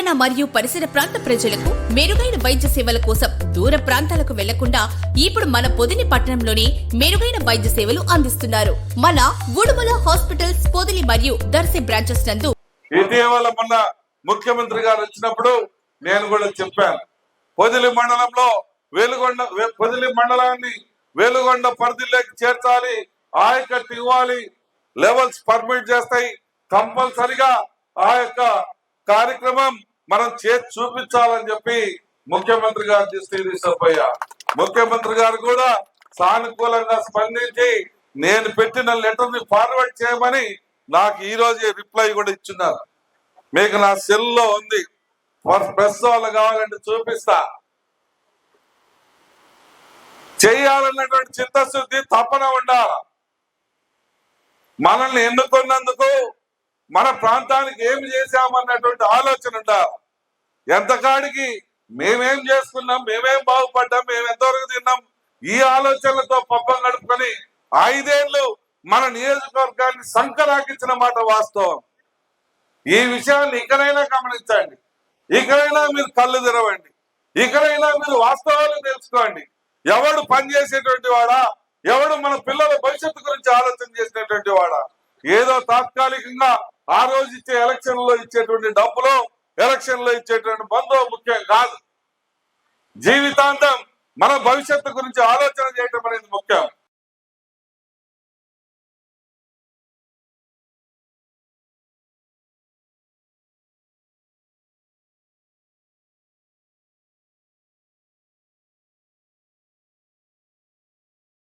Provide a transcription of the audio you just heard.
పట్టణ మరియు పరిసర ప్రాంత ప్రజలకు మెరుగైన వైద్య సేవల కోసం దూర ప్రాంతాలకు వెళ్లకుండా ఇప్పుడు మన పొదిలి పట్టణంలోనే మెరుగైన వైద్య సేవలు అందిస్తున్నారు. మన ఉడుమల హాస్పిటల్స్ పొదిలి మరియు దర్శి బ్రాంచెస్ నందు ఇటీవల మొన్న ముఖ్యమంత్రి గారు వచ్చినప్పుడు నేను కూడా చెప్పాను, పొదిలి మండలంలో పొదిలి మండలాన్ని వెలుగొండ పరిధిలోకి చేర్చాలి, ఆయకట్టు ఇవ్వాలి, లెవెల్స్ పర్మిట్ చేస్తాయి, కంపల్సరిగా ఆ యొక్క కార్యక్రమం మనం చేసి చూపించాలని చెప్పి ముఖ్యమంత్రి గారు తీసుకుపోయా. ముఖ్యమంత్రి గారు కూడా సానుకూలంగా స్పందించి నేను పెట్టిన లెటర్ ని ఫార్వర్డ్ చేయమని నాకు ఈ రోజే రిప్లై కూడా ఇచ్చున్నారు. మీకు నా సెల్ లో ఉంది, ప్రెస్ వాళ్ళు కావాలంటే చూపిస్తా. చేయాలన్నటువంటి చిత్తశుద్ధి తపన ఉండాలి. మనల్ని ఎన్నుకున్నందుకు మన ప్రాంతానికి ఏమి చేశామన్నటువంటి ఆలోచన ఉండాలి. ఎంతకాడికి మేమేం చేసుకున్నాం, మేమేం బాగుపడ్డాం, మేము ఎంతవరకు తిన్నాం, ఈ ఆలోచనలతో పబ్బం గడుపుకొని 5 ఏళ్ళు మన నియోజకవర్గాన్ని సంకరాకించిన మాట వాస్తవం. ఈ విషయాన్ని ఇకనైనా గమనించండి, ఇకనైనా మీరు కళ్ళు తెరవండి, ఇకనైనా మీరు వాస్తవాలు తెలుసుకోండి. ఎవడు పనిచేసేటువంటి వాడా, ఎవడు మన పిల్లల భవిష్యత్తు గురించి ఆలోచన చేసినటువంటి వాడా, ఏదో తాత్కాలికంగా ఆ రోజు ఇచ్చే ఎలక్షన్ లో ఇచ్చేటువంటి డబ్బులో, ఎలక్షన్ లో ఇచ్చేటువంటి బంధువు ముఖ్యం కాదు. జీవితాంతం మన భవిష్యత్తు గురించి ఆలోచన చేయటం అనేది ముఖ్యం.